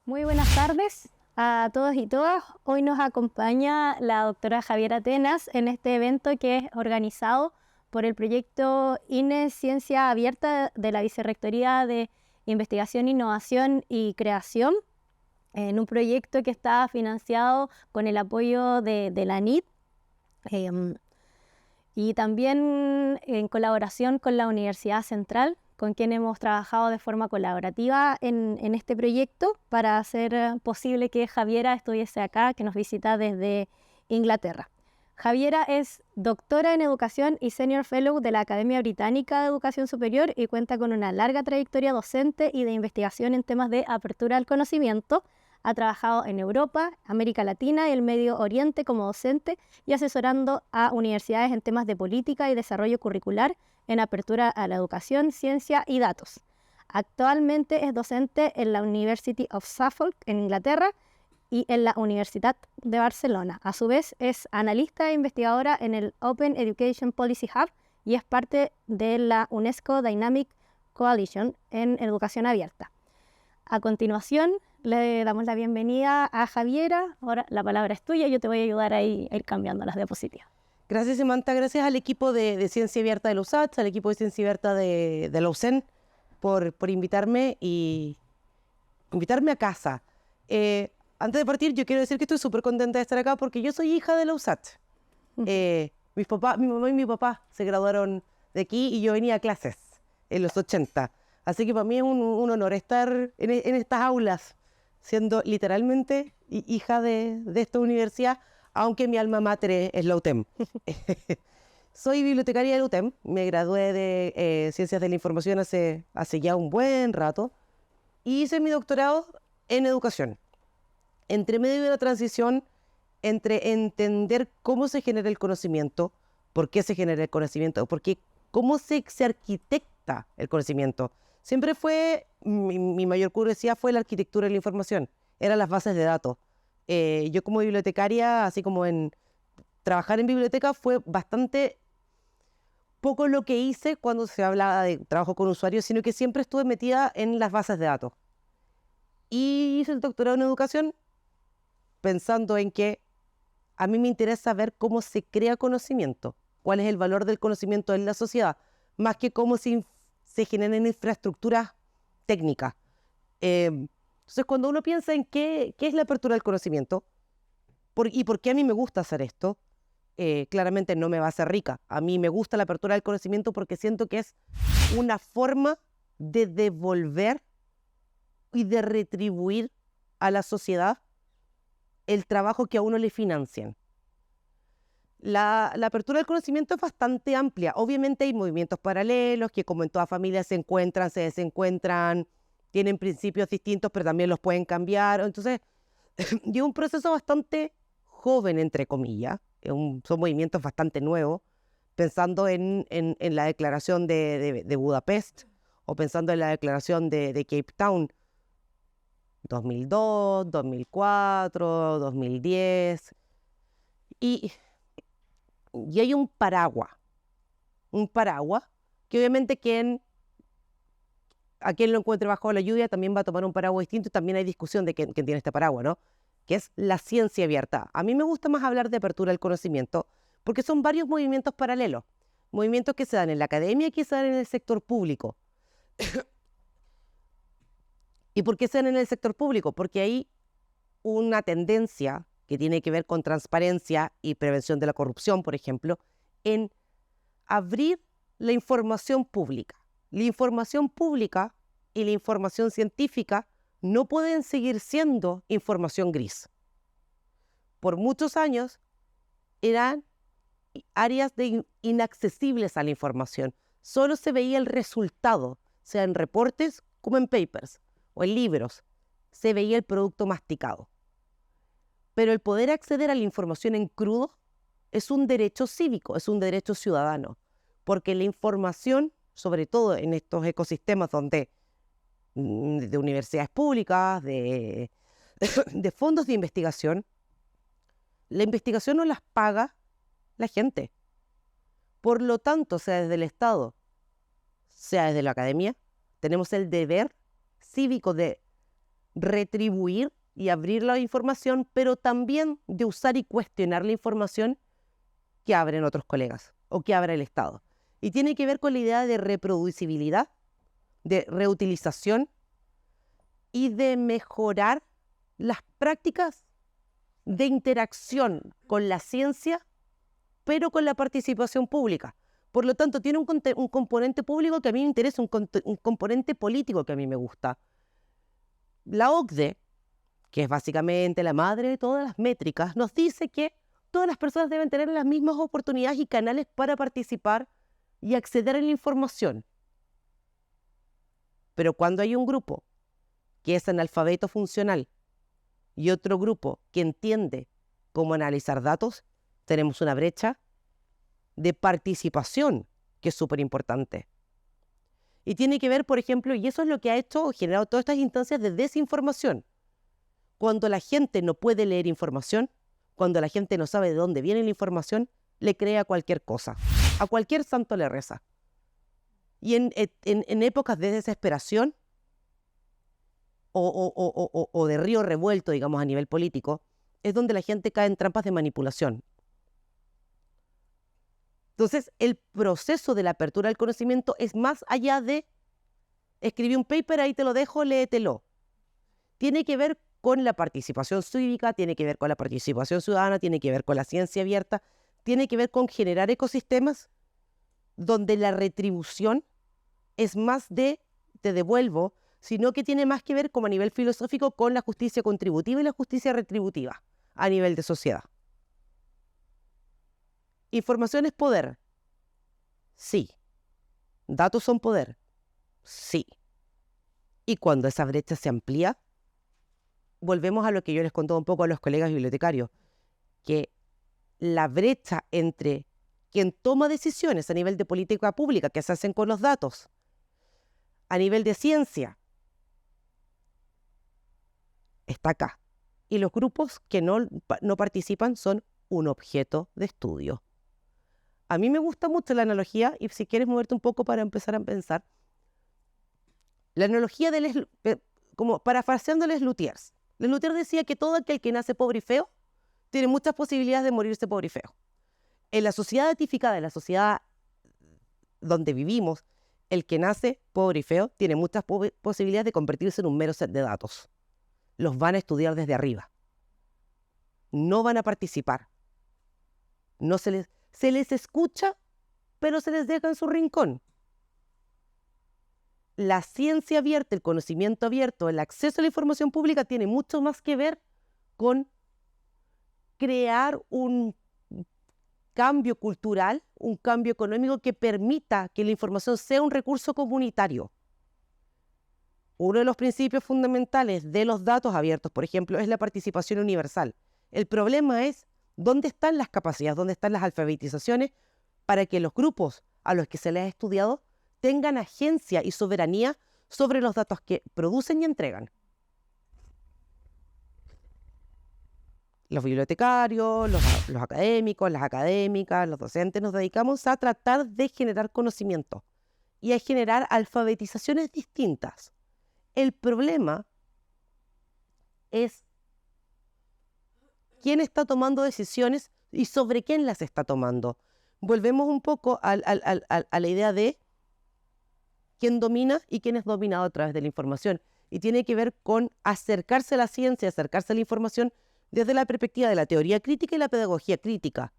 Muy buenas tardes a todos y todas. Hoy nos acompaña la doctora Javiera Atenas en este evento que es organizado por el proyecto INE Ciencia Abierta de la Vicerrectoría de Investigación, Innovación y Creación, en un proyecto que está financiado con el apoyo de la NIT y también en colaboración con la Universidad Central, con quien hemos trabajado de forma colaborativa en este proyecto para hacer posible que Javiera estuviese acá, que nos visita desde Inglaterra. Javiera es doctora en educación y senior fellow de la Academia Británica de Educación Superior y cuenta con una larga trayectoria docente y de investigación en temas de apertura al conocimiento. Ha trabajado en Europa, América Latina y el Medio Oriente como docente y asesorando a universidades en temas de política y desarrollo curricular en apertura a la educación, ciencia y datos. Actualmente es docente en la University of Suffolk en Inglaterra y en la Universidad de Barcelona. A su vez es analista e investigadora en el Open Education Policy Hub y es parte de la UNESCO Dynamic Coalition en educación abierta. A continuación, le damos la bienvenida a Javiera. Ahora la palabra es tuya, yo te voy a ayudar a ir cambiando las diapositivas. Gracias, Samantha. Gracias al equipo de Ciencia Abierta de la USACH, al equipo de Ciencia Abierta de la USEN por invitarme a casa. Antes de partir, yo quiero decir que estoy súper contenta de estar acá porque yo soy hija de la USACH. Mi mamá y mi papá se graduaron de aquí y yo venía a clases en los 80. Así que para mí es un honor estar en estas aulas, siendo literalmente hija de esta universidad, aunque mi alma mater es la UTEM. Soy bibliotecaria de la UTEM, me gradué de Ciencias de la Información hace ya un buen rato y hice mi doctorado en educación. Entre medio de la transición entre entender cómo se genera el conocimiento, por qué se genera el conocimiento, cómo se arquitecta el conocimiento. Siempre fue, mi mayor curiosidad fue la arquitectura de la información, eran las bases de datos. Yo como bibliotecaria, así como trabajar en biblioteca, fue bastante poco lo que hice cuando se hablaba de trabajo con usuarios, sino que siempre estuve metida en las bases de datos. Y hice el doctorado en educación pensando en que a mí me interesa ver cómo se crea conocimiento, cuál es el valor del conocimiento en la sociedad, más que cómo se generan infraestructuras técnicas. Entonces, cuando uno piensa en qué es la apertura del conocimiento y por qué a mí me gusta hacer esto, claramente no me va a hacer rica. A mí me gusta la apertura del conocimiento porque siento que es una forma de devolver y de retribuir a la sociedad el trabajo que a uno le financian. La apertura del conocimiento es bastante amplia. Obviamente hay movimientos paralelos que, como en toda familia, se encuentran, se desencuentran, tienen principios distintos, pero también los pueden cambiar. Entonces, es un proceso bastante joven, entre comillas. Son movimientos bastante nuevos, pensando en la declaración de Budapest o pensando en la declaración de Cape Town, 2002, 2004, 2010. Y hay un paraguas que obviamente a quien lo encuentre bajo la lluvia también va a tomar un paraguas distinto y también hay discusión de quién tiene este paraguas, ¿no? Que es la ciencia abierta. A mí me gusta más hablar de apertura al conocimiento porque son varios movimientos paralelos, movimientos que se dan en la academia y que se dan en el sector público. ¿Y por qué se dan en el sector público? Porque hay una tendencia que tiene que ver con transparencia y prevención de la corrupción, por ejemplo, en abrir la información pública. La información pública y la información científica no pueden seguir siendo información gris. Por muchos años eran áreas inaccesibles a la información. Solo se veía el resultado, sea en reportes como en papers o en libros. Se veía el producto masticado. Pero el poder acceder a la información en crudo es un derecho cívico, es un derecho ciudadano, porque la información, sobre todo en estos ecosistemas de universidades públicas, de fondos de investigación, la investigación no las paga la gente. Por lo tanto, sea desde el Estado, sea desde la academia, tenemos el deber cívico de retribuir y abrir la información, pero también de usar y cuestionar la información que abren otros colegas o que abre el Estado. Y tiene que ver con la idea de reproducibilidad, de reutilización y de mejorar las prácticas de interacción con la ciencia, pero con la participación pública. Por lo tanto, tiene un componente público que a mí me interesa, un componente político que a mí me gusta. La OCDE, que es básicamente la madre de todas las métricas, nos dice que todas las personas deben tener las mismas oportunidades y canales para participar y acceder a la información. Pero cuando hay un grupo que es analfabeto funcional y otro grupo que entiende cómo analizar datos, tenemos una brecha de participación que es súper importante. Y tiene que ver, por ejemplo, y eso es lo que ha hecho o generado todas estas instancias de desinformación. Cuando la gente no puede leer información, cuando la gente no sabe de dónde viene la información, le cree a cualquier cosa. A cualquier santo le reza. Y en épocas de desesperación o de río revuelto, digamos, a nivel político, es donde la gente cae en trampas de manipulación. Entonces, el proceso de la apertura del conocimiento es más allá de escribí un paper, ahí te lo dejo, léetelo. Tiene que ver con la participación cívica, tiene que ver con la participación ciudadana, tiene que ver con la ciencia abierta, tiene que ver con generar ecosistemas donde la retribución es más de te devuelvo, sino que tiene más que ver como a nivel filosófico con la justicia contributiva y la justicia retributiva a nivel de sociedad. ¿Información es poder? Sí. ¿Datos son poder? Sí. Y cuando esa brecha se amplía, volvemos a lo que yo les contaba un poco a los colegas bibliotecarios, que la brecha entre quien toma decisiones a nivel de política pública que se hacen con los datos, a nivel de ciencia, está acá. Y los grupos que no participan son un objeto de estudio. A mí me gusta mucho la analogía, y si quieres moverte un poco para empezar a pensar, la analogía como parafraseando a Les Luthiers. Les Luthiers decía que todo aquel que nace pobre y feo tiene muchas posibilidades de morirse pobre y feo. En la sociedad datificada, en la sociedad donde vivimos, el que nace pobre y feo tiene muchas posibilidades de convertirse en un mero set de datos. Los van a estudiar desde arriba. No van a participar. No se les escucha, pero se les deja en su rincón. La ciencia abierta, el conocimiento abierto, el acceso a la información pública tiene mucho más que ver con crear un cambio cultural, un cambio económico que permita que la información sea un recurso comunitario. Uno de los principios fundamentales de los datos abiertos, por ejemplo, es la participación universal. El problema es dónde están las capacidades, dónde están las alfabetizaciones para que los grupos a los que se les ha estudiado tengan agencia y soberanía sobre los datos que producen y entregan. Los bibliotecarios, los académicos, las académicas, los docentes nos dedicamos a tratar de generar conocimiento y a generar alfabetizaciones distintas. El problema es quién está tomando decisiones y sobre quién las está tomando. Volvemos un poco a la idea de quién domina y quién es dominado a través de la información. Y tiene que ver con acercarse a la ciencia, acercarse a la información desde la perspectiva de la teoría crítica y la pedagogía crítica.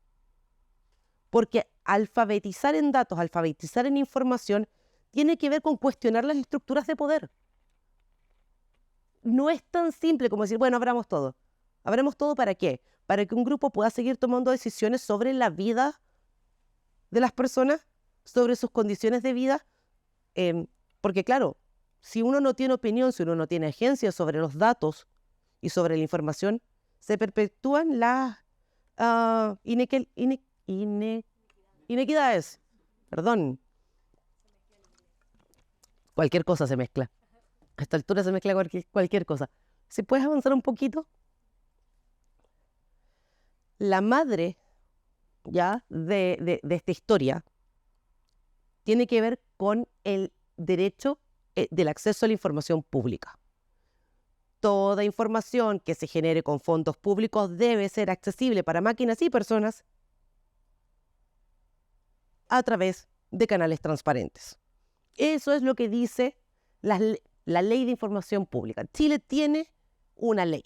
Porque alfabetizar en datos, alfabetizar en información, tiene que ver con cuestionar las estructuras de poder. No es tan simple como decir, bueno, abramos todo. ¿Abramos todo para qué? Para que un grupo pueda seguir tomando decisiones sobre la vida de las personas, sobre sus condiciones de vida. Porque claro, si uno no tiene opinión, si uno no tiene agencia sobre los datos y sobre la información, se perpetúan las inequidades. Perdón. Cualquier cosa se mezcla. A esta altura se mezcla cualquier cosa. ¿Si puedes avanzar un poquito? La madre ya de esta historia tiene que ver con el derecho del acceso a la información pública. Toda información que se genere con fondos públicos debe ser accesible para máquinas y personas a través de canales transparentes. Eso es lo que dice la Ley de Información Pública. Chile tiene una ley.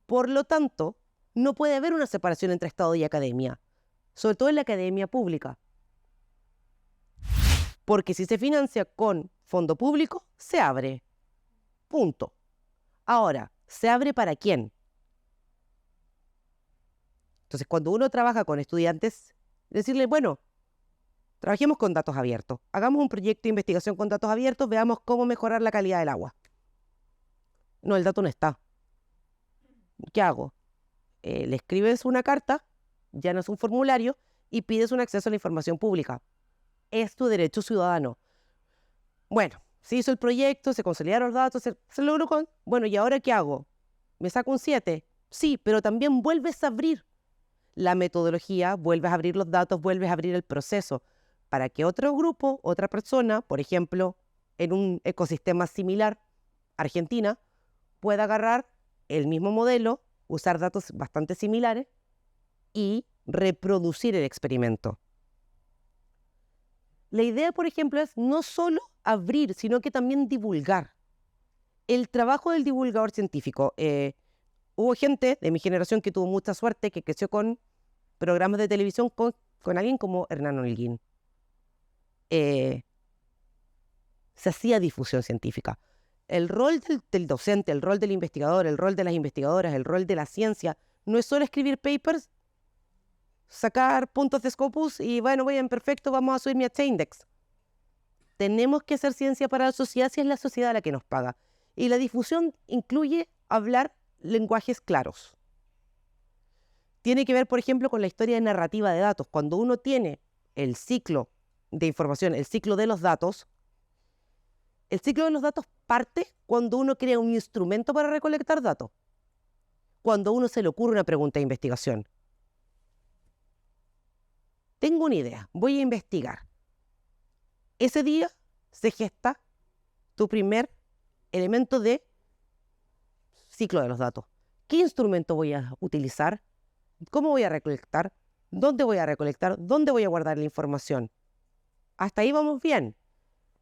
Por lo tanto, no puede haber una separación entre Estado y academia, sobre todo en la academia pública. Porque si se financia con fondo público, se abre. Punto. Ahora, ¿se abre para quién? Entonces, cuando uno trabaja con estudiantes, decirle, bueno, trabajemos con datos abiertos. Hagamos un proyecto de investigación con datos abiertos, veamos cómo mejorar la calidad del agua. No, el dato no está. ¿Qué hago? Le escribes una carta, llenas un formulario y pides un acceso a la información pública. Es tu derecho ciudadano. Bueno, se hizo el proyecto, se consolidaron los datos, se logró con... Bueno, ¿y ahora qué hago? ¿Me saco un 7? Sí, pero también vuelves a abrir la metodología, vuelves a abrir los datos, vuelves a abrir el proceso para que otro grupo, otra persona, por ejemplo, en un ecosistema similar, Argentina, pueda agarrar el mismo modelo, usar datos bastante similares y reproducir el experimento. La idea, por ejemplo, es no solo abrir, sino que también divulgar. El trabajo del divulgador científico. Hubo gente de mi generación que tuvo mucha suerte, que creció con programas de televisión con alguien como Hernán Holguín. Se hacía difusión científica. El rol del docente, el rol del investigador, el rol de las investigadoras, el rol de la ciencia, no es solo escribir papers, sacar puntos de Scopus y bueno, bien, perfecto, vamos a subir mi H-Index. Tenemos que hacer ciencia para la sociedad si es la sociedad la que nos paga. Y la difusión incluye hablar lenguajes claros. Tiene que ver, por ejemplo, con la historia de narrativa de datos. Cuando uno tiene el ciclo de información, el ciclo de los datos parte cuando uno crea un instrumento para recolectar datos. Cuando a uno se le ocurre una pregunta de investigación. Tengo una idea, voy a investigar. Ese día se gesta tu primer elemento de ciclo de los datos. ¿Qué instrumento voy a utilizar? ¿Cómo voy a recolectar? ¿Dónde voy a recolectar? ¿Dónde voy a guardar la información? Hasta ahí vamos bien.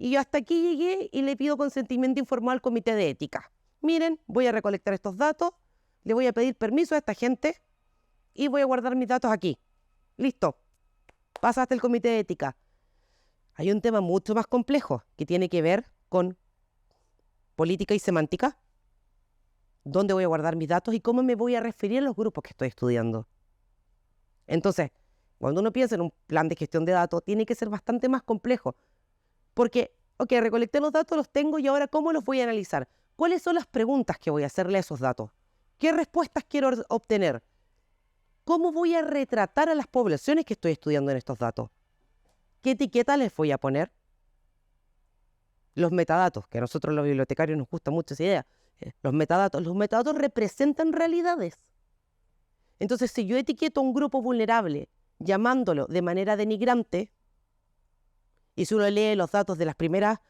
Y yo hasta aquí llegué y le pido consentimiento informado al comité de ética. Miren, voy a recolectar estos datos, le voy a pedir permiso a esta gente y voy a guardar mis datos aquí. Listo. Pasa hasta el comité de ética. Hay un tema mucho más complejo que tiene que ver con política y semántica. ¿Dónde voy a guardar mis datos y cómo me voy a referir a los grupos que estoy estudiando? Entonces, cuando uno piensa en un plan de gestión de datos, tiene que ser bastante más complejo. Porque, ok, recolecté los datos, los tengo y ahora ¿cómo los voy a analizar? ¿Cuáles son las preguntas que voy a hacerle a esos datos? ¿Qué respuestas quiero obtener? ¿Cómo voy a retratar a las poblaciones que estoy estudiando en estos datos? ¿Qué etiqueta les voy a poner? Los metadatos, que a nosotros los bibliotecarios nos gusta mucho esa idea. Los metadatos representan realidades. Entonces, si yo etiqueto a un grupo vulnerable llamándolo de manera denigrante, y si uno lee los datos de las primeras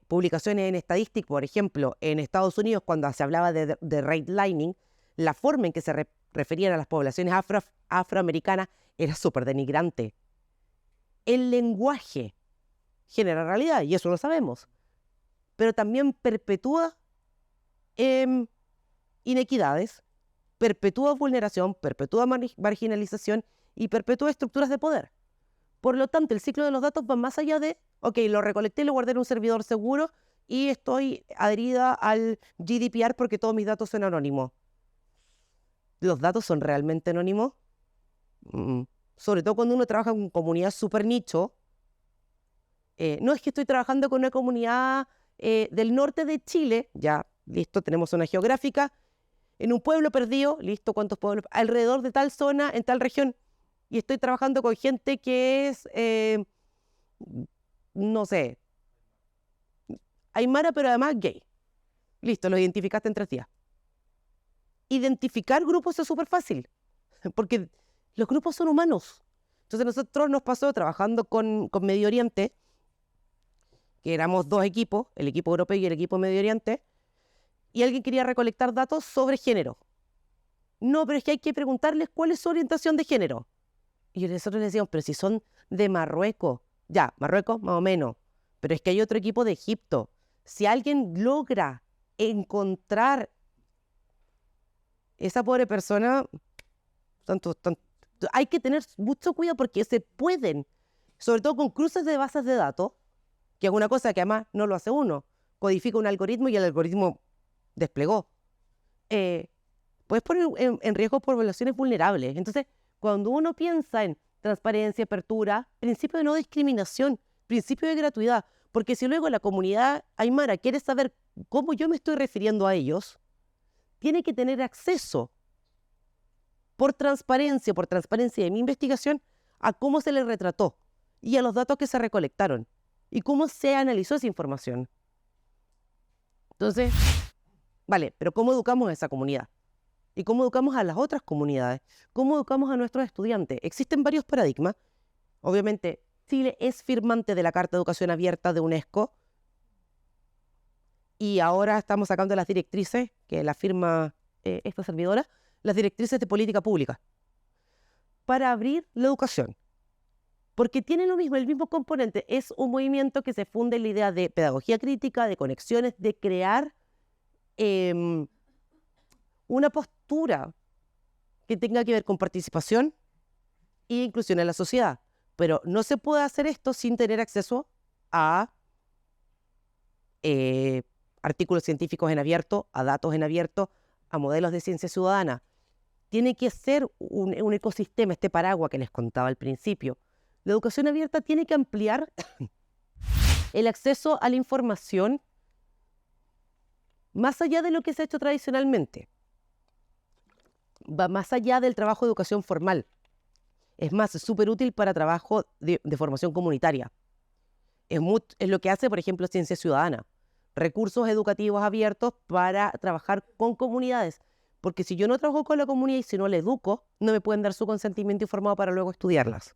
publicaciones en estadística, por ejemplo, en Estados Unidos, cuando se hablaba de redlining, la forma en que se referían a las poblaciones afroamericanas era súper denigrante. El lenguaje genera realidad, y eso lo sabemos, pero también perpetúa inequidades, perpetúa vulneración, perpetúa marginalización y perpetúa estructuras de poder. Por lo tanto, el ciclo de los datos va más allá de, ok, lo recolecté, lo guardé en un servidor seguro y estoy adherida al GDPR porque todos mis datos son anónimos. ¿Los datos son realmente anónimos? Sobre todo cuando uno trabaja con comunidad súper nicho. No es que estoy trabajando con una comunidad del norte de Chile, ya, listo, tenemos zona geográfica, en un pueblo perdido, listo, ¿cuántos pueblos? Alrededor de tal zona, en tal región. Y estoy trabajando con gente que es, no sé, aymara, pero además gay. Listo, lo identificaste en 3 días. Identificar grupos es súper fácil, porque los grupos son humanos. Entonces nosotros nos pasó trabajando con Medio Oriente, que éramos 2 equipos, el equipo europeo y el equipo Medio Oriente, y alguien quería recolectar datos sobre género. No, pero es que hay que preguntarles cuál es su orientación de género. Y nosotros les decíamos, pero si son de Marruecos, ya, Marruecos más o menos, pero es que hay otro equipo de Egipto. Si alguien logra encontrar esa pobre persona, hay que tener mucho cuidado porque se pueden, sobre todo con cruces de bases de datos, que es una cosa que además no lo hace uno, codifica un algoritmo y el algoritmo desplegó. Puedes poner en riesgo poblaciones vulnerables. Entonces, cuando uno piensa en transparencia, apertura, principio de no discriminación, principio de gratuidad, porque si luego la comunidad aymara quiere saber cómo yo me estoy refiriendo a ellos, tiene que tener acceso por transparencia de mi investigación a cómo se les retrató y a los datos que se recolectaron y cómo se analizó esa información. Entonces, vale, pero ¿cómo educamos a esa comunidad? ¿Y cómo educamos a las otras comunidades? ¿Cómo educamos a nuestros estudiantes? Existen varios paradigmas. Obviamente, Chile es firmante de la Carta de Educación Abierta de UNESCO y ahora estamos sacando las directrices, que la firma esta servidora, las directrices de política pública para abrir la educación. Porque tiene lo mismo, el mismo componente. Es un movimiento que se funde en la idea de pedagogía crítica, de conexiones, de crear una postura que tenga que ver con participación e inclusión en la sociedad. Pero no se puede hacer esto sin tener acceso a artículos científicos en abierto, a datos en abierto, a modelos de ciencia ciudadana. Tiene que ser un ecosistema, este paraguas que les contaba al principio. La educación abierta tiene que ampliar el acceso a la información más allá de lo que se ha hecho tradicionalmente. Va más allá del trabajo de educación formal. Es más, es súper útil para trabajo de formación comunitaria. Es lo que hace, por ejemplo, Ciencia Ciudadana. Recursos educativos abiertos para trabajar con comunidades. Porque si yo no trabajo con la comunidad y si no la educo, no me pueden dar su consentimiento informado para luego estudiarlas.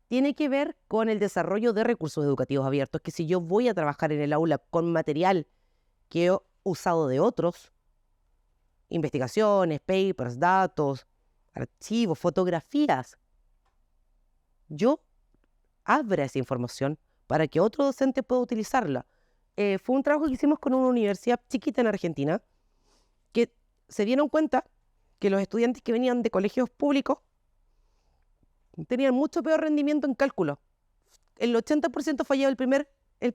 Tiene que ver con el desarrollo de recursos educativos abiertos, que si yo voy a trabajar en el aula con material que he usado de otros, investigaciones, papers, datos, archivos, fotografías, yo abra esa información para que otro docente pueda utilizarla. Fue un trabajo que hicimos con una universidad chiquita en Argentina, que se dieron cuenta que los estudiantes que venían de colegios públicos tenían mucho peor rendimiento en cálculo. El 80% fallaba el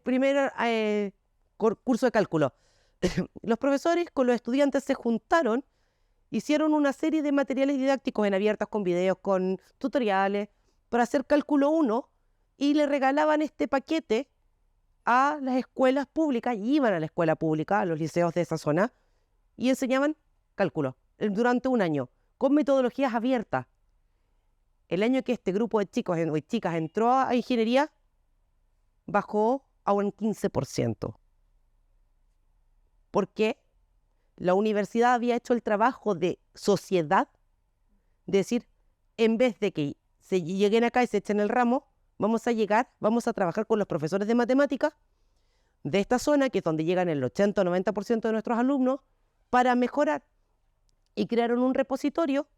primer curso de cálculo. Los profesores con los estudiantes se juntaron, hicieron una serie de materiales didácticos en abiertas con videos, con tutoriales, para hacer cálculo 1 y le regalaban este paquete a las escuelas públicas, y iban a la escuela pública, a los liceos de esa zona, y enseñaban cálculo durante un año, con metodologías abiertas. El año que este grupo de chicos y chicas entró a ingeniería, bajó a un 15%. Porque la universidad había hecho el trabajo de sociedad, de decir, en vez de que se lleguen acá y se echen el ramo, vamos a trabajar con los profesores de matemáticas de esta zona, que es donde llegan el 80 o 90% de nuestros alumnos, para mejorar. Y crearon un repositorio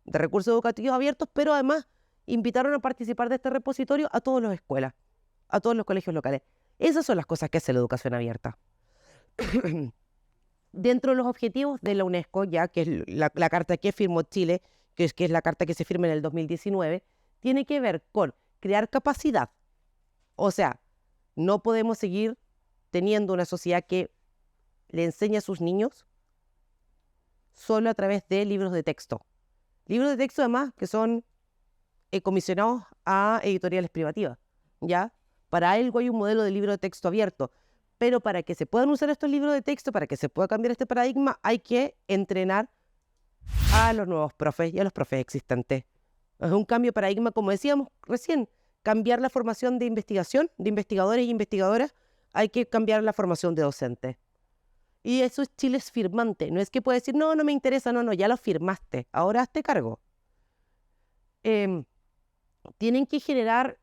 de recursos educativos abiertos, pero además invitaron a participar de este repositorio a todas las escuelas, a todos los colegios locales. Esas son las cosas que hace la educación abierta. Dentro de los objetivos de la UNESCO, ya que es la carta que firmó Chile, que es la carta que se firma en el 2019, tiene que ver con crear capacidad. O sea, no podemos seguir teniendo una sociedad que le enseña a sus niños solo a través de libros de texto. Libros de texto, además, que son comisionados a editoriales privativas, ¿ya? Para algo hay un modelo de libro de texto abierto, pero para que se puedan usar estos libros de texto, para que se pueda cambiar este paradigma, hay que entrenar a los nuevos profes y a los profes existentes. Es un cambio de paradigma, como decíamos recién, cambiar la formación de investigación, de investigadores y investigadoras, hay que cambiar la formación de docentes. Y eso es Chile es firmante, no es que pueda decir, no, no me interesa, no, ya lo firmaste, ahora hazte cargo. Tienen que generar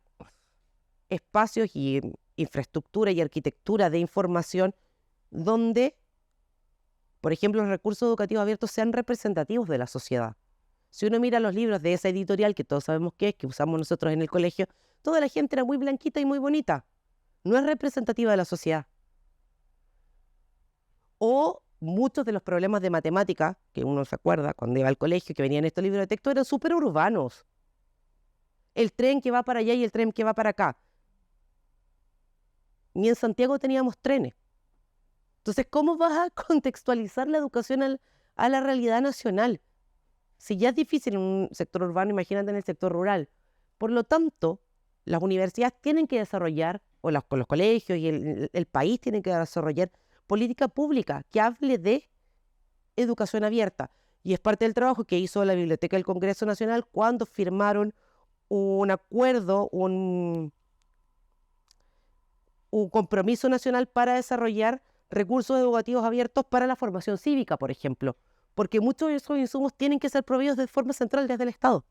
espacios y infraestructura y arquitectura de información donde, por ejemplo, los recursos educativos abiertos sean representativos de la sociedad. Si uno mira los libros de esa editorial, que todos sabemos que es, que usamos nosotros en el colegio, toda la gente era muy blanquita y muy bonita. No es representativa de la sociedad. O muchos de los problemas de matemática, que uno se acuerda cuando iba al colegio, que venían estos libros de texto, eran súper urbanos. El tren que va para allá y el tren que va para acá. Ni en Santiago teníamos trenes. Entonces, ¿cómo vas a contextualizar la educación a la realidad nacional? Si ya es difícil en un sector urbano, imagínate en el sector rural. Por lo tanto, las universidades tienen que desarrollar, o los colegios y el país tienen que desarrollar política pública que hable de educación abierta. Y es parte del trabajo que hizo la Biblioteca del Congreso Nacional cuando firmaron un acuerdo, un compromiso nacional para desarrollar recursos educativos abiertos para la formación cívica, por ejemplo, porque muchos de esos insumos tienen que ser proveídos de forma central desde el Estado.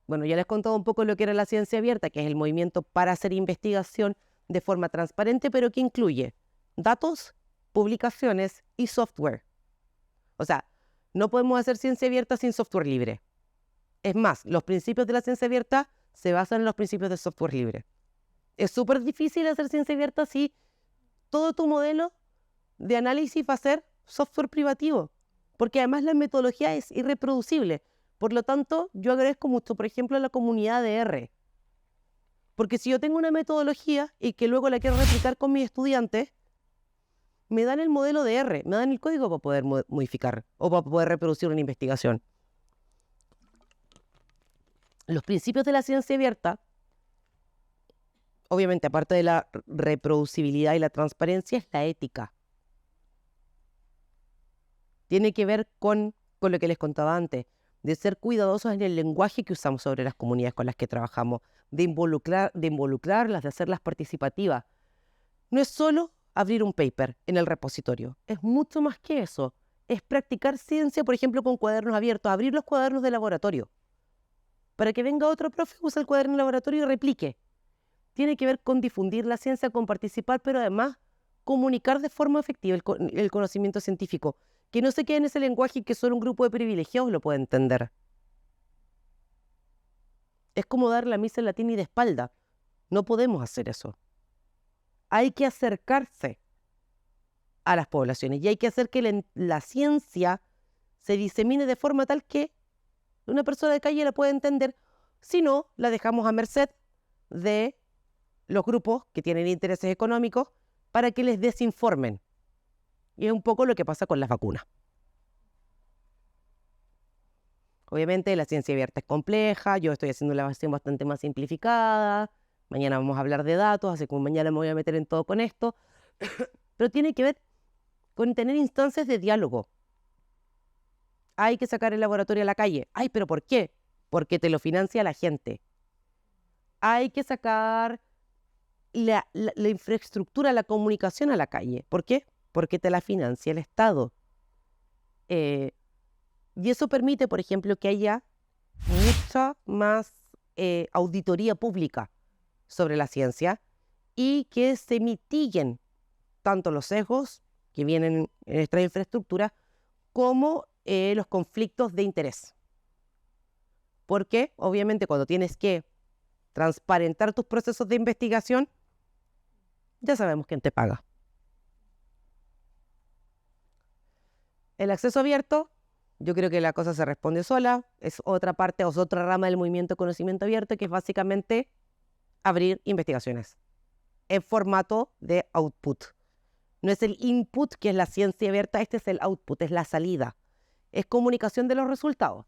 Bueno, ya les he contado un poco lo que era la ciencia abierta, que es el movimiento para hacer investigación de forma transparente, pero que incluye datos, publicaciones y software. O sea, no podemos hacer ciencia abierta sin software libre. Es más, los principios de la ciencia abierta se basan en los principios del software libre. Es súper difícil hacer ciencia abierta si todo tu modelo de análisis va a ser software privativo, porque además la metodología es irreproducible. Por lo tanto, yo agradezco mucho, por ejemplo, a la comunidad de R. Porque si yo tengo una metodología y que luego la quiero replicar con mis estudiantes, me dan el modelo de R, me dan el código para poder modificar o para poder reproducir una investigación. Los principios de la ciencia abierta, obviamente, aparte de la reproducibilidad y la transparencia, es la ética. Tiene que ver con lo que les contaba antes, de ser cuidadosos en el lenguaje que usamos sobre las comunidades con las que trabajamos, de involucrarlas, de hacerlas participativas. No es solo abrir un paper en el repositorio, es mucho más que eso. Es practicar ciencia, por ejemplo, con cuadernos abiertos, abrir los cuadernos de laboratorio, para que venga otro profe, use el cuaderno de laboratorio y replique. Tiene que ver con difundir la ciencia, con participar, pero además comunicar de forma efectiva el conocimiento científico. Que no se quede en ese lenguaje que solo un grupo de privilegiados lo puede entender. Es como dar la misa en latín y de espalda. No podemos hacer eso. Hay que acercarse a las poblaciones y hay que hacer que la ciencia se disemine de forma tal que una persona de calle la pueda entender. Si no, la dejamos a merced de los grupos que tienen intereses económicos para que les desinformen. Y es un poco lo que pasa con las vacunas. Obviamente la ciencia abierta es compleja, yo estoy haciendo la versión bastante más simplificada, mañana vamos a hablar de datos, así como mañana me voy a meter en todo con esto, pero tiene que ver con tener instancias de diálogo. Hay que sacar el laboratorio a la calle. Ay, ¿pero por qué? Porque te lo financia la gente. Hay que sacar la infraestructura, la comunicación a la calle. ¿Por qué? Porque te la financia el Estado. Y eso permite, por ejemplo, que haya mucha más auditoría pública sobre la ciencia y que se mitiguen tanto los sesgos que vienen en esta infraestructura como los conflictos de interés. Porque, obviamente, cuando tienes que transparentar tus procesos de investigación, ya sabemos quién te paga. El acceso abierto, yo creo que la cosa se responde sola, es otra parte, o es otra rama del movimiento de conocimiento abierto, que es básicamente abrir investigaciones en formato de output. No es el input, que es la ciencia abierta, este es el output, es la salida. Es comunicación de los resultados.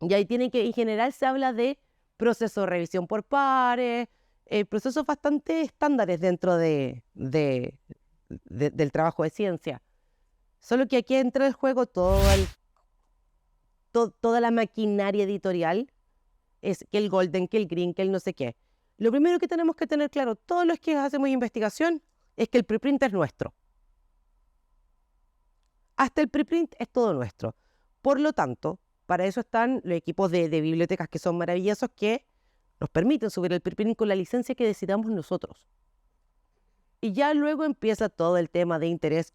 Y ahí tiene que, en general se habla de proceso de revisión por pares, procesos bastante estándares dentro del trabajo de ciencia. Solo que aquí entra en juego toda la maquinaria editorial, es que el Golden, que el Green, que el no sé qué. Lo primero que tenemos que tener claro, todos los que hacemos investigación, es que el preprint es nuestro. Hasta el preprint es todo nuestro. Por lo tanto, para eso están los equipos de bibliotecas que son maravillosos, que nos permiten subir el preprint con la licencia que decidamos nosotros. Y ya luego empieza todo el tema de interés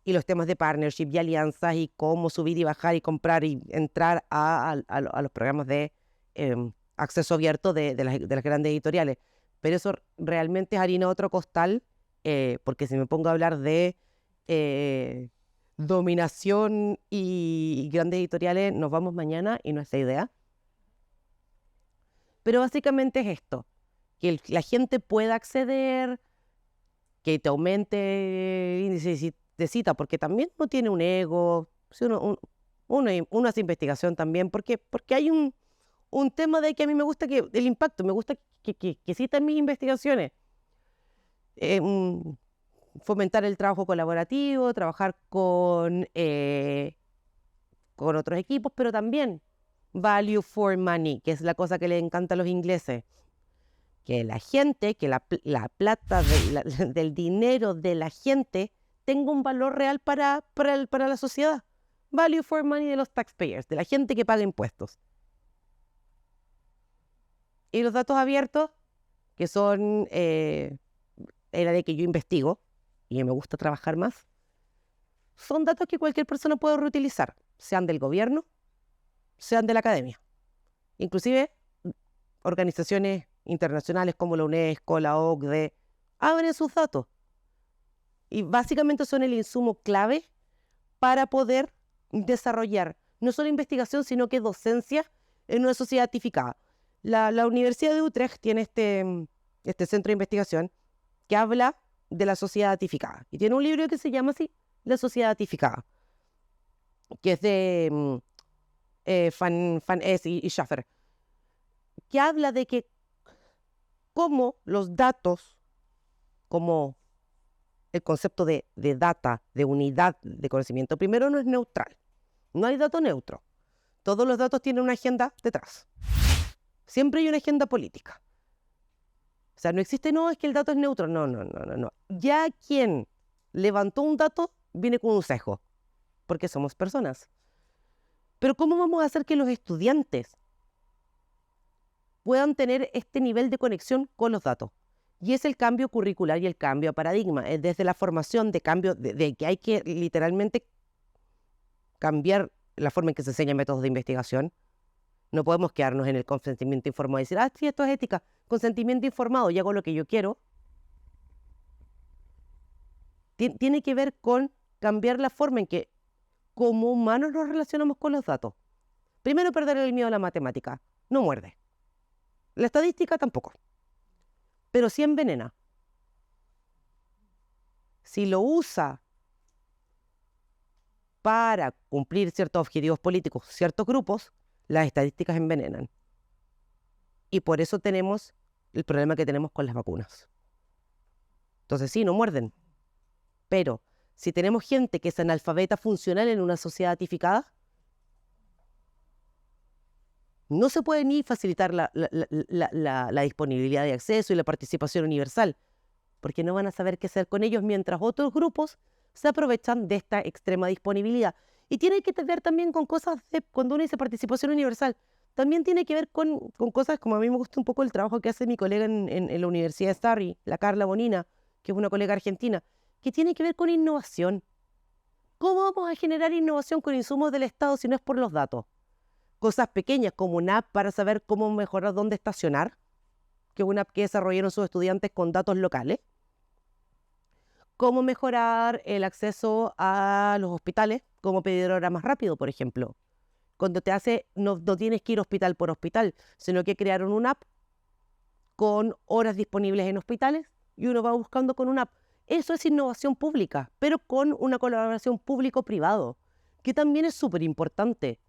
y los temas de partnership y alianzas y cómo subir y bajar y comprar y entrar a los programas de acceso abierto de las grandes editoriales. Pero eso realmente es harina de otro costal, porque si me pongo a hablar de dominación y grandes editoriales, nos vamos mañana y no es la idea. Pero básicamente es esto, que la gente pueda acceder, que te aumente el índice de cita, porque también uno tiene un ego, si uno hace investigación también, porque hay un tema de que a mí me gusta el impacto, me gusta que citan mis investigaciones. Fomentar el trabajo colaborativo, trabajar con otros equipos, pero también value for money, que es la cosa que les encanta a los ingleses. Que la gente, que la plata del dinero de la gente tenga un valor real para la sociedad. Value for money de los taxpayers, de la gente que paga impuestos. Y los datos abiertos, que son el área de que yo investigo y me gusta trabajar más, son datos que cualquier persona puede reutilizar, sean del gobierno, sean de la academia. Inclusive organizaciones internacionales como la UNESCO, la OCDE, abren sus datos. Y básicamente son el insumo clave para poder desarrollar no solo investigación, sino que docencia en una sociedad certificada. La Universidad de Utrecht tiene este centro de investigación que habla de la sociedad certificada. Y tiene un libro que se llama así, La sociedad certificada, que es de Van Es y Schaffer, que habla de que cómo los datos, como el concepto de data, de unidad de conocimiento, primero no es neutral. No hay dato neutro. Todos los datos tienen una agenda detrás. Siempre hay una agenda política. O sea, no existe, no, es que el dato es neutro. No. Ya quien levantó un dato viene con un sesgo, porque somos personas. Pero ¿cómo vamos a hacer que los estudiantes puedan tener este nivel de conexión con los datos? Y es el cambio curricular y el cambio de paradigma. Es desde la formación de cambio, de que hay que literalmente cambiar la forma en que se enseñan métodos de investigación. No podemos quedarnos en el consentimiento informado y decir, sí, esto es ética. Consentimiento informado y hago lo que yo quiero. Tiene que ver con cambiar la forma en que como humanos nos relacionamos con los datos. Primero, perder el miedo a la matemática. No muerde. La estadística tampoco. Pero sí envenena. Si lo usa para cumplir ciertos objetivos políticos, ciertos grupos, las estadísticas envenenan. Y por eso tenemos el problema que tenemos con las vacunas. Entonces sí, no muerden. Pero si tenemos gente que es analfabeta funcional en una sociedad certificada, no se puede ni facilitar la disponibilidad de acceso y la participación universal, porque no van a saber qué hacer con ellos mientras otros grupos se aprovechan de esta extrema disponibilidad. Y tiene que ver también con cosas cuando uno dice participación universal, también tiene que ver con cosas como a mí me gusta un poco el trabajo que hace mi colega en la Universidad de Surrey, la Carla Bonina, que es una colega argentina, que tiene que ver con innovación. ¿Cómo vamos a generar innovación con insumos del Estado si no es por los datos? Cosas pequeñas como una app para saber cómo mejorar dónde estacionar, que es una app que desarrollaron sus estudiantes con datos locales. Cómo mejorar el acceso a los hospitales, cómo pedir hora más rápido, por ejemplo. Cuando no tienes que ir hospital por hospital, sino que crearon una app con horas disponibles en hospitales y uno va buscando con una app. Eso es innovación pública, pero con una colaboración público-privado, que también es súper importante,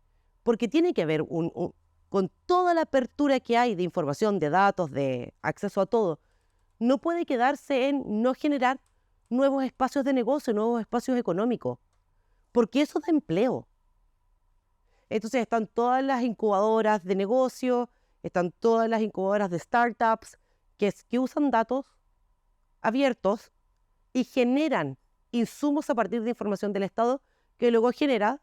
porque tiene que ver con toda la apertura que hay de información, de datos, de acceso a todo. No puede quedarse en no generar nuevos espacios de negocio, nuevos espacios económicos, porque eso da empleo. Entonces están todas las incubadoras de negocio, están todas las incubadoras de startups que usan datos abiertos y generan insumos a partir de información del Estado que luego genera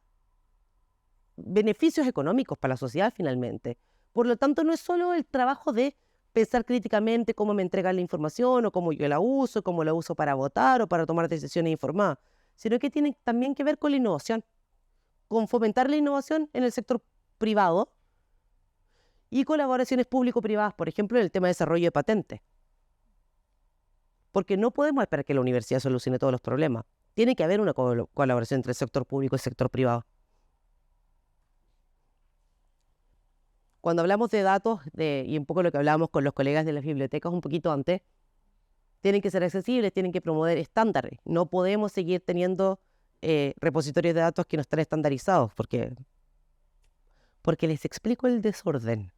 beneficios económicos para la sociedad finalmente. Por lo tanto, no es solo el trabajo de pensar críticamente cómo me entregan la información o cómo yo la uso, cómo la uso para votar o para tomar decisiones informadas, sino que tiene también que ver con la innovación, con fomentar la innovación en el sector privado y colaboraciones público-privadas, por ejemplo, en el tema de desarrollo de patentes. Porque no podemos esperar que la universidad solucione todos los problemas. Tiene que haber una colaboración entre el sector público y el sector privado. Cuando hablamos de datos, y un poco lo que hablábamos con los colegas de las bibliotecas un poquito antes, tienen que ser accesibles, tienen que promover estándares. No podemos seguir teniendo repositorios de datos que no están estandarizados, porque les explico el desorden.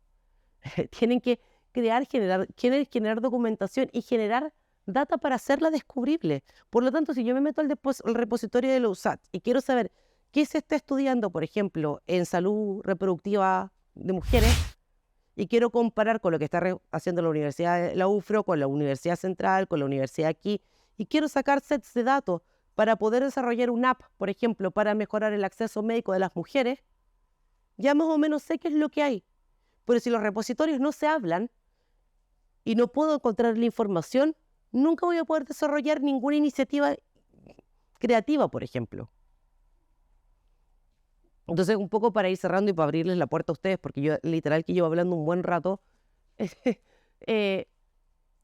Tienen que generar documentación y generar data para hacerla descubrible. Por lo tanto, si yo me meto al repositorio de la USACH y quiero saber qué se está estudiando, por ejemplo, en salud reproductiva de mujeres, y quiero comparar con lo que está haciendo la Universidad de la UFRO, con la Universidad Central, con la Universidad aquí, y quiero sacar sets de datos para poder desarrollar una app, por ejemplo, para mejorar el acceso médico de las mujeres, ya más o menos sé qué es lo que hay. Pero si los repositorios no se hablan y no puedo encontrar la información, nunca voy a poder desarrollar ninguna iniciativa creativa, por ejemplo. Entonces, un poco para ir cerrando y para abrirles la puerta a ustedes, porque yo literal que llevo hablando un buen rato,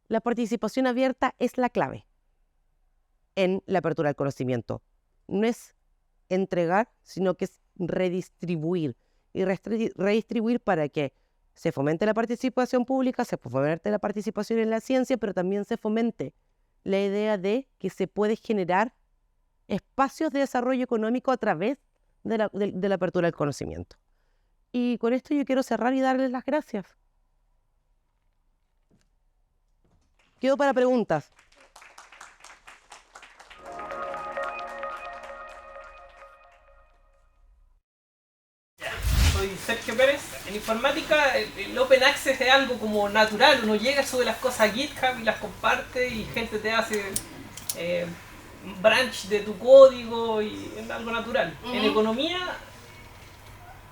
la participación abierta es la clave en la apertura del conocimiento. No es entregar, sino que es redistribuir. Y redistribuir para que se fomente la participación pública, se fomente la participación en la ciencia, pero también se fomente la idea de que se puede generar espacios de desarrollo económico a través de la apertura del conocimiento. Y con esto yo quiero cerrar y darles las gracias. Quedo para preguntas. Soy Sergio Pérez. En informática el Open Access es algo como natural, uno llega, sube las cosas a GitHub y las comparte y gente te hace branch de tu código y es algo natural. En economía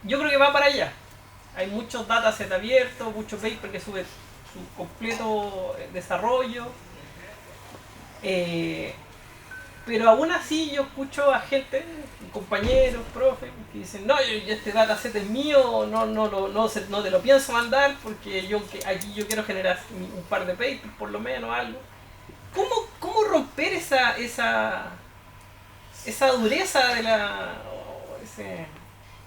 yo creo que va para allá. Hay muchos datasets abiertos, muchos papers que suben su completo desarrollo. Pero aún así yo escucho a gente, compañeros, profes, que dicen, no, este dataset es mío, no te lo pienso mandar porque aquí yo quiero generar un par de papers, por lo menos algo. ¿Cómo romper esa dureza de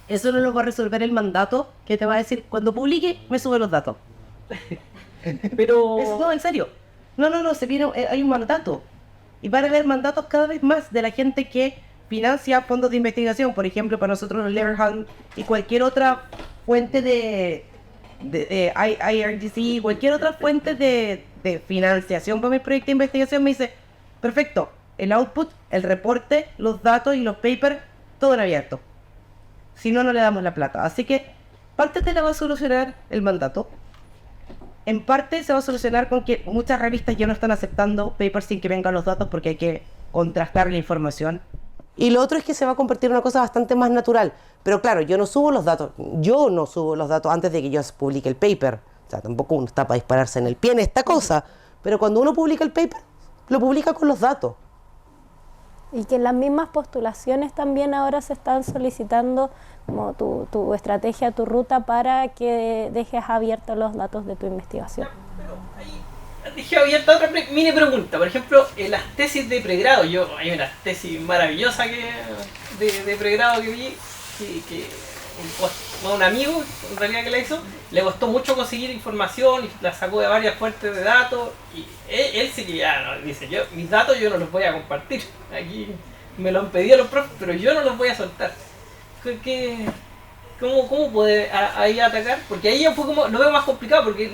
Eso no lo va a resolver el mandato, que te va a decir, cuando publique, me sube los datos. Pero... No, en serio. No, hay un mandato. Y van a haber mandatos cada vez más de la gente que financia fondos de investigación, por ejemplo, para nosotros los Leverhulme y cualquier otra fuente de IRGC, cualquier otra fuente de financiación para mi proyecto de investigación me dice, perfecto, el output, el reporte, los datos y los papers, todo en abierto. Si no, no le damos la plata. Así que parte te la va a solucionar el mandato. En parte se va a solucionar con que muchas revistas ya no están aceptando papers sin que vengan los datos porque hay que contrastar la información. Y lo otro es que se va a convertir en una cosa bastante más natural. Pero claro, yo no subo los datos antes de que yo publique el paper. O sea, tampoco uno está para dispararse en el pie en esta cosa. Pero cuando uno publica el paper, lo publica con los datos. Y que en las mismas postulaciones también ahora se están solicitando como tu estrategia, tu ruta para que dejes abiertos los datos de tu investigación. Pero ahí dejé abierta otra mini pregunta. Por ejemplo, en las tesis de pregrado, hay una tesis maravillosa de pregrado que vi, que un amigo en realidad que la hizo, le costó mucho conseguir información y la sacó de varias fuentes de datos y él sí que ya no, dice, mis datos yo no los voy a compartir, aquí me lo han pedido los profes, pero yo no los voy a soltar. ¿Cómo puede ahí atacar? Porque ahí ya fue como, lo veo más complicado porque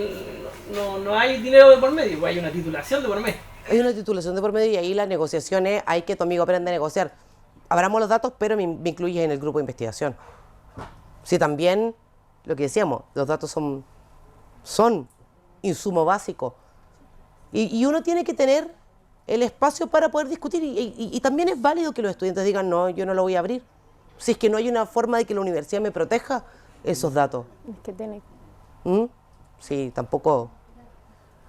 no hay dinero de por medio, pues hay una titulación de por medio. Hay una titulación de por medio y ahí las negociaciones, hay que tu amigo aprenda a negociar. Abramos los datos, pero me incluyes en el grupo de investigación. Sí, también lo que decíamos, los datos son insumo básico. Y uno tiene que tener el espacio para poder discutir. Y también es válido que los estudiantes digan, no, yo no lo voy a abrir. Si es que no hay una forma de que la universidad me proteja esos datos. Es que tiene... Sí, tampoco...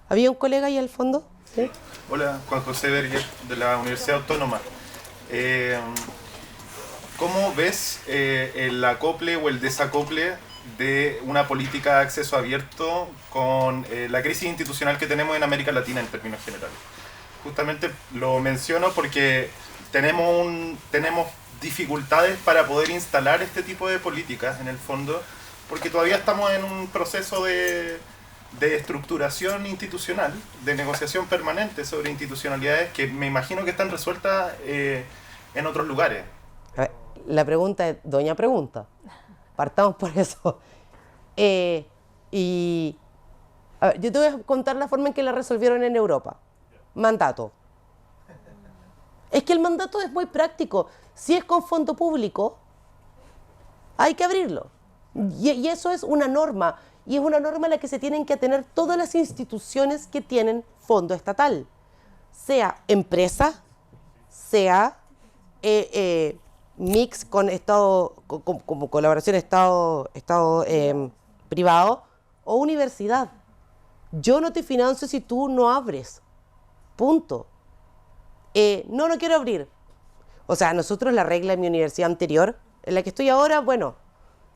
¿Había un colega ahí al fondo? ¿Sí? Hola, Juan José Berger, de la Universidad Autónoma. ¿Cómo ves el acople o el desacople de una política de acceso abierto con la crisis institucional que tenemos en América Latina en términos generales? Justamente lo menciono porque tenemos dificultades para poder instalar este tipo de políticas en el fondo, porque todavía estamos en un proceso de estructuración institucional, de negociación permanente sobre institucionalidades que me imagino que están resueltas en otros lugares. A ver, la pregunta es, doña pregunta. Partamos por eso. A ver, yo te voy a contar la forma en que la resolvieron en Europa. Mandato. Es que el mandato es muy práctico. Si es con fondo público, hay que abrirlo. Y eso es una norma. Y es una norma a la que se tienen que atener todas las instituciones que tienen fondo estatal. Sea empresa, sea mix con Estado, como colaboración Estado privado o universidad. Yo no te financio si tú no abres. Punto. No quiero abrir. O sea, nosotros la regla en mi universidad anterior, en la que estoy ahora, bueno,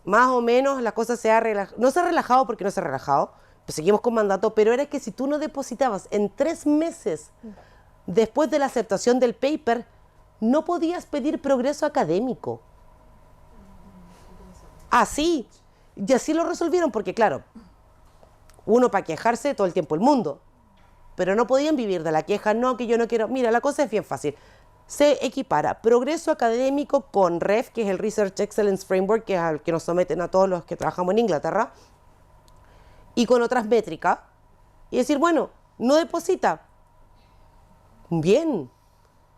más o menos la cosa se ha relajado. No se ha relajado porque no se ha relajado, pues seguimos con mandato, pero era que si tú no depositabas en 3 meses después de la aceptación del paper, no podías pedir progreso académico. Así. Y así lo resolvieron, porque claro, uno para quejarse todo el tiempo el mundo, pero no podían vivir de la queja, no, que yo no quiero. Mira, la cosa es bien fácil. Se equipara progreso académico con REF, que es el Research Excellence Framework, que es al que nos someten a todos los que trabajamos en Inglaterra, y con otras métricas, y decir, bueno, no deposita. Bien,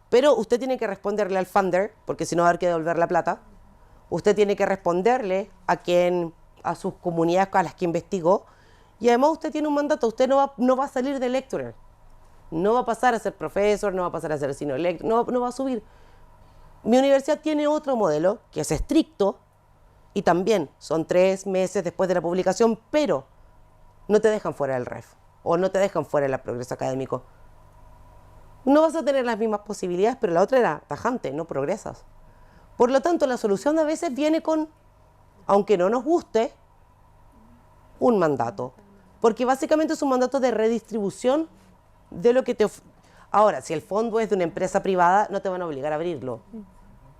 pero usted tiene que responderle al funder, porque si no va a haber que devolver la plata. Usted tiene que responderle a sus comunidades a las que investigó, y además usted tiene un mandato, usted no va a salir de lecturer. No va a pasar a ser profesor, no va a pasar a ser senior lecturer, no va a subir. Mi universidad tiene otro modelo que es estricto y también son 3 meses después de la publicación, pero no te dejan fuera del REF o no te dejan fuera del progreso académico. No vas a tener las mismas posibilidades, pero la otra era tajante, no progresas. Por lo tanto, la solución a veces viene con, aunque no nos guste, un mandato. Porque básicamente es un mandato de redistribución de lo que te Ahora, si el fondo es de una empresa privada, no te van a obligar a abrirlo.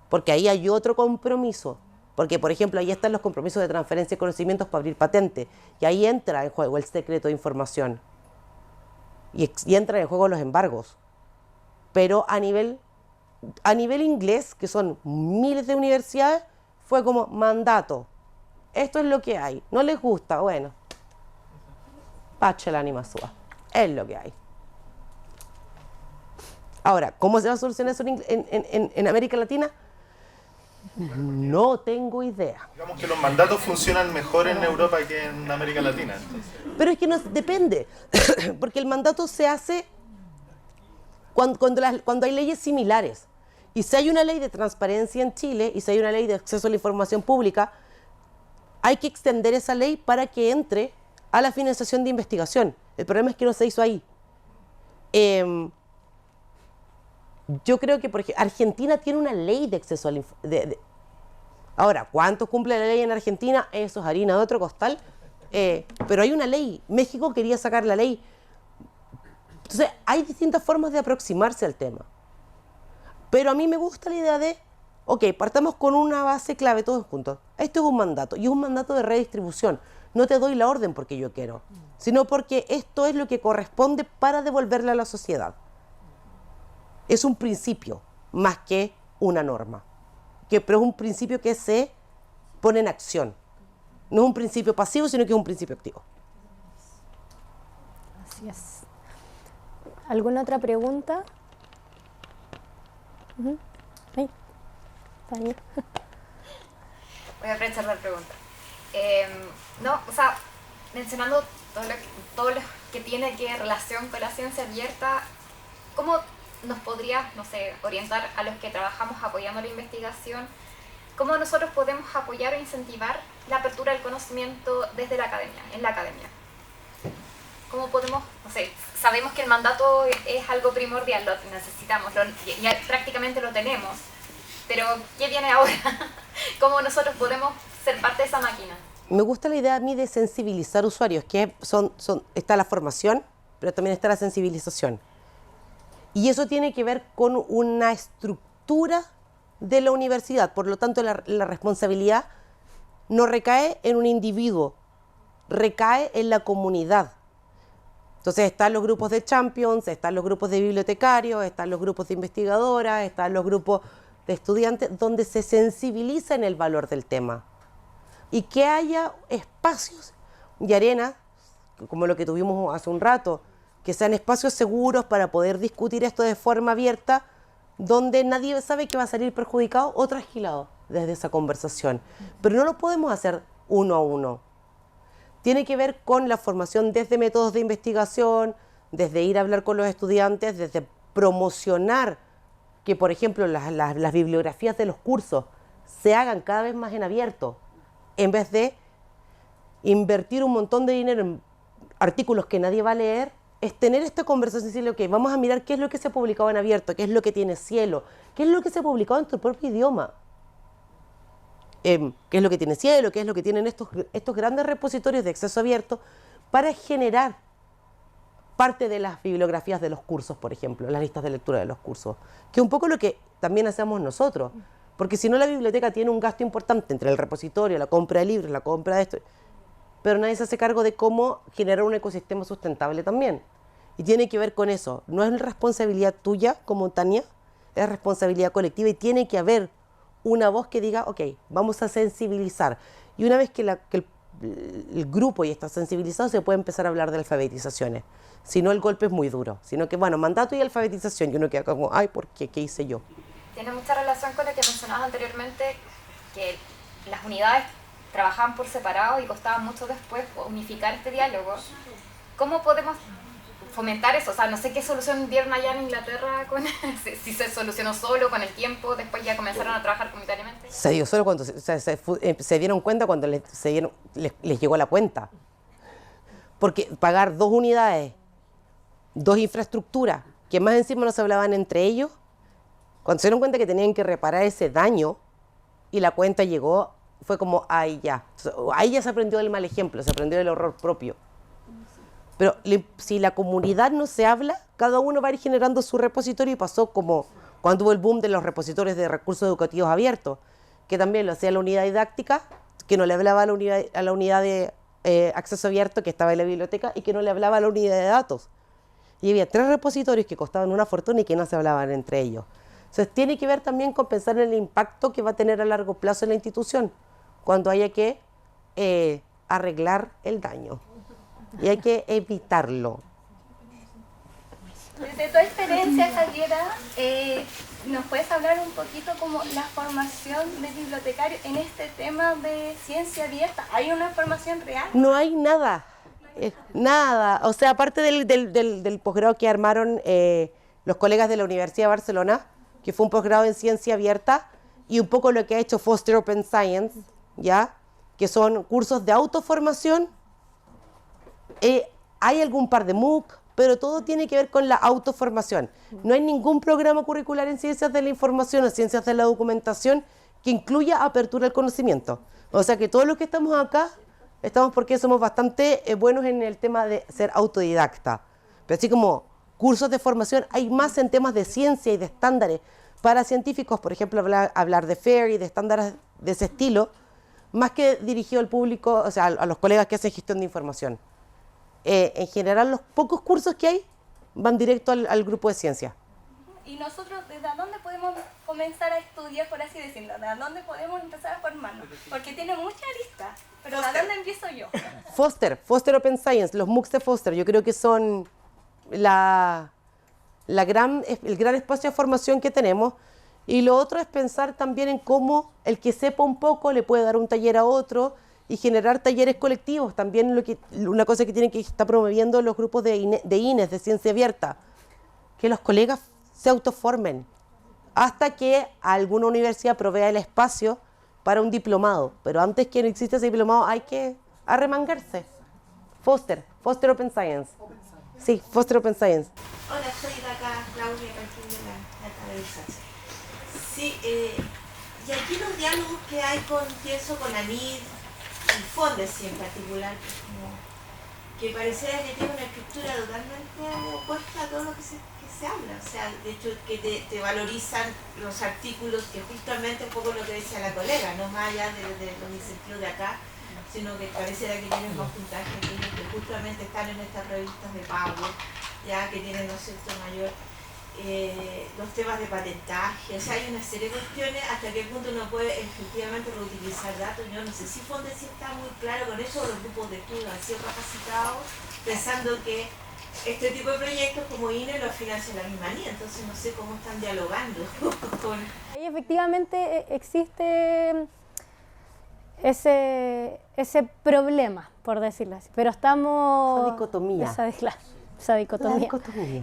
Porque ahí hay otro compromiso. Porque, por ejemplo, ahí están los compromisos de transferencia de conocimientos para abrir patente. Y ahí entra en juego el secreto de información. Y entran en juego los embargos. Pero a nivel inglés, que son miles de universidades, fue como mandato. Esto es lo que hay. ¿No les gusta? Bueno. Pache la anima sua. Es lo que hay. Ahora, ¿cómo se va a solucionar eso en América Latina? No tengo idea. Digamos que los mandatos funcionan mejor en Europa que en América Latina. Entonces. Pero es que depende, porque el mandato se hace cuando hay leyes similares. Y si hay una ley de transparencia en Chile y si hay una ley de acceso a la información pública, hay que extender esa ley para que entre a la financiación de investigación. El problema es que no se hizo ahí. Yo creo que, por ejemplo, Argentina tiene una ley de acceso a la información. Ahora, ¿cuánto cumple la ley en Argentina? Eso es harina de otro costal. Pero hay una ley. México quería sacar la ley. Entonces, hay distintas formas de aproximarse al tema. Pero a mí me gusta la idea de, ok, partamos con una base clave todos juntos. Esto es un mandato, y es un mandato de redistribución. No te doy la orden porque yo quiero, sino porque esto es lo que corresponde para devolverle a la sociedad. Es un principio más que una norma, pero es un principio que se pone en acción. No es un principio pasivo, sino que es un principio activo. Así es. ¿Alguna otra pregunta? Ay, Tania. Voy a aprovechar la pregunta. Mencionando todo lo que tiene que relación con la ciencia abierta, ¿cómo nos podría, orientar a los que trabajamos apoyando la investigación? ¿Cómo nosotros podemos apoyar o incentivar la apertura del conocimiento desde la academia, en la academia? ¿Cómo podemos, sabemos que el mandato es algo primordial, lo necesitamos, ya prácticamente lo tenemos, pero ¿qué viene ahora? ¿Cómo nosotros podemos ser parte de esa máquina? Me gusta la idea a mí de sensibilizar usuarios, que está la formación, pero también está la sensibilización. Y eso tiene que ver con una estructura de la universidad, por lo tanto la responsabilidad no recae en un individuo, recae en la comunidad. Entonces están los grupos de champions, están los grupos de bibliotecarios, están los grupos de investigadoras, están los grupos de estudiantes, donde se sensibiliza en el valor del tema. Y que haya espacios y arenas, como lo que tuvimos hace un rato, que sean espacios seguros para poder discutir esto de forma abierta, donde nadie sabe que va a salir perjudicado o trasquilado desde esa conversación. Pero no lo podemos hacer uno a uno. Tiene que ver con la formación desde métodos de investigación, desde ir a hablar con los estudiantes, desde promocionar que, por ejemplo, las bibliografías de los cursos se hagan cada vez más en abierto, en vez de invertir un montón de dinero en artículos que nadie va a leer, es tener esta conversación y decirle, ok, vamos a mirar qué es lo que se ha publicado en abierto, qué es lo que tiene cielo, qué es lo que se ha publicado en tu propio idioma. Qué es lo que tiene cielo, qué es lo que tienen estos grandes repositorios de acceso abierto para generar parte de las bibliografías de los cursos, por ejemplo, las listas de lectura de los cursos, que es un poco lo que también hacemos nosotros, porque si no la biblioteca tiene un gasto importante entre el repositorio, la compra de libros, la compra de esto, pero nadie se hace cargo de cómo generar un ecosistema sustentable también. Y tiene que ver con eso, no es responsabilidad tuya como Tania, es responsabilidad colectiva y tiene que haber una voz que diga, ok, vamos a sensibilizar. Y una vez que el grupo ya está sensibilizado, se puede empezar a hablar de alfabetizaciones. Si no, el golpe es muy duro. Sino que, bueno, mandato y alfabetización. Y uno queda como, ay, ¿por qué? ¿Qué hice yo? Tiene mucha relación con lo que mencionabas anteriormente, que las unidades trabajaban por separado y costaba mucho después unificar este diálogo. ¿Cómo podemos fomentar eso? O sea, no sé qué solución dieron allá en Inglaterra, si se solucionó solo con el tiempo, después ya comenzaron a trabajar comunitariamente. Se dio solo cuando se dieron cuenta, cuando les llegó la cuenta. Porque pagar 2 unidades, 2 infraestructuras, que más encima no se hablaban entre ellos, cuando se dieron cuenta que tenían que reparar ese daño y la cuenta llegó, fue como, ahí ya se aprendió del mal ejemplo, se aprendió del error propio. Pero si la comunidad no se habla, cada uno va a ir generando su repositorio y pasó como cuando hubo el boom de los repositorios de recursos educativos abiertos, que también lo hacía la unidad didáctica, que no le hablaba a la unidad de acceso abierto que estaba en la biblioteca y que no le hablaba a la unidad de datos. Y había 3 repositorios que costaban una fortuna y que no se hablaban entre ellos. Entonces tiene que ver también con pensar en el impacto que va a tener a largo plazo en la institución, cuando haya que arreglar el daño. Y hay que evitarlo. Desde tu experiencia, Javiera, ¿nos puedes hablar un poquito como la formación de bibliotecario en este tema de ciencia abierta? ¿Hay una formación real? No hay nada, nada. O sea, aparte del posgrado que armaron los colegas de la Universidad de Barcelona, que fue un posgrado en ciencia abierta, y un poco lo que ha hecho Foster Open Science, ¿ya? Que son cursos de autoformación. Hay algún par de MOOC, pero todo tiene que ver con la autoformación. No hay ningún programa curricular en ciencias de la información o ciencias de la documentación que incluya apertura al conocimiento. O sea que todos los que estamos acá, estamos porque somos bastante buenos en el tema de ser autodidacta. Pero así como cursos de formación, hay más en temas de ciencia y de estándares para científicos, por ejemplo, hablar de FAIR y de estándares de ese estilo, más que dirigido al público, o sea, a los colegas que hacen gestión de información. En general, los pocos cursos que hay van directo al grupo de ciencia. ¿Y nosotros desde dónde podemos comenzar a estudiar, por así decirlo? ¿De dónde podemos empezar a formarnos? Porque tiene mucha lista, pero ¿de dónde empiezo yo? Foster Open Science, los MOOCs de Foster, yo creo que son el gran espacio de formación que tenemos. Y lo otro es pensar también en cómo el que sepa un poco le puede dar un taller a otro y generar talleres colectivos. También una cosa que tienen que estar promoviendo los grupos de INES, de ciencia abierta, que los colegas se autoformen hasta que alguna universidad provea el espacio para un diplomado. Pero antes que no exista ese diplomado hay que arremangarse. Foster Open Science. Sí, Foster Open Science. Hola, soy de acá, Claudia Martín de la USACH. Sí, y aquí los diálogos que hay pienso con ANID y Fondes en particular, que pareciera que tiene una estructura totalmente opuesta a todo lo que se habla. O sea, de hecho, que te valorizan los artículos, que justamente un poco lo que decía la colega, no más allá de los incentivos de acá, sino que pareciera que tienen más puntaje que justamente están en estas revistas de pago, ya que tienen, ¿no es cierto?, mayor, los temas de patentaje. O sea, hay una serie de cuestiones hasta qué punto uno puede efectivamente reutilizar datos. Yo no sé si Fondes sí está muy claro con eso, o los grupos de estudio han sido capacitados pensando que este tipo de proyectos como INE los financia la misma NIE, entonces no sé cómo están dialogando con... Ahí efectivamente existe ese problema, por decirlo así, pero estamos... Esa dicotomía. Esa dicotomía.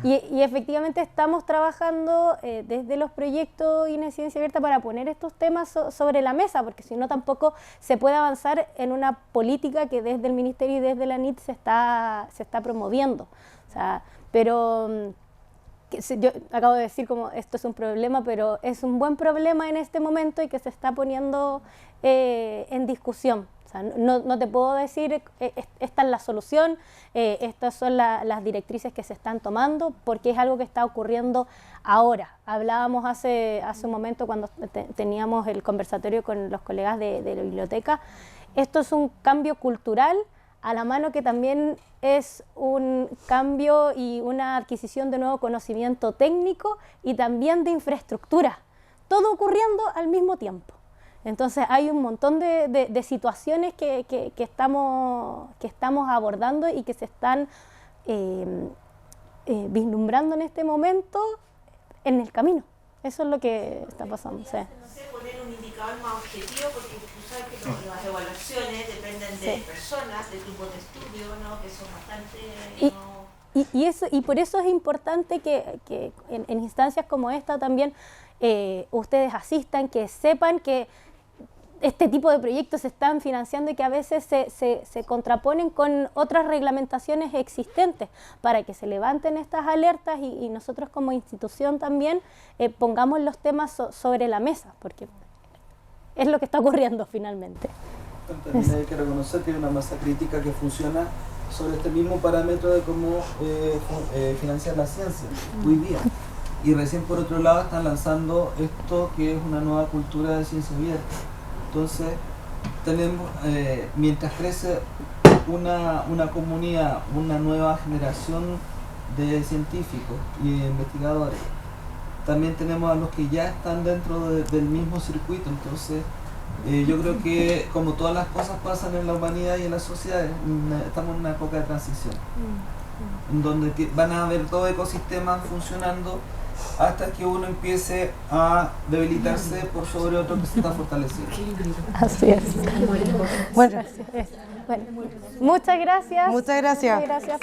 Y efectivamente estamos trabajando desde los proyectos INE Ciencia Abierta para poner estos temas sobre la mesa, porque si no tampoco se puede avanzar en una política que desde el Ministerio y desde la NIT se está promoviendo. O sea, pero yo acabo de decir como esto es un problema, pero es un buen problema en este momento y que se está poniendo en discusión. O sea, no te puedo decir esta es la solución, estas son las directrices que se están tomando, porque es algo que está ocurriendo ahora. Hablábamos hace un momento cuando teníamos el conversatorio con los colegas de la biblioteca. Esto es un cambio cultural a la mano que también es un cambio y una adquisición de nuevo conocimiento técnico y también de infraestructura, todo ocurriendo al mismo tiempo. Entonces hay un montón de situaciones que estamos abordando y que se están vislumbrando en este momento en el camino. Eso es lo que está pasando. Sí. No sé, poner un indicador más objetivo, porque tú sabes que las evaluaciones dependen de personas, de grupos de estudio, ¿no?, que son bastante... Y por eso es importante que en instancias como esta también ustedes asistan, que sepan que este tipo de proyectos se están financiando y que a veces se contraponen con otras reglamentaciones existentes para que se levanten estas alertas y nosotros como institución también pongamos los temas sobre la mesa, porque es lo que está ocurriendo finalmente. También hay que reconocer que hay una masa crítica que funciona sobre este mismo parámetro de cómo financiar la ciencia hoy día. Y recién por otro lado están lanzando esto que es una nueva cultura de ciencia abierta. Entonces, tenemos, mientras crece una comunidad, una nueva generación de científicos y de investigadores, también tenemos a los que ya están dentro del mismo circuito. Entonces, yo creo que como todas las cosas pasan en la humanidad y en las sociedades, estamos en una época de transición, en donde van a haber dos ecosistemas funcionando hasta que uno empiece a debilitarse por sobre otro que se está fortaleciendo. Así es. Bueno, Muchas gracias. Muchas gracias. Muchas gracias.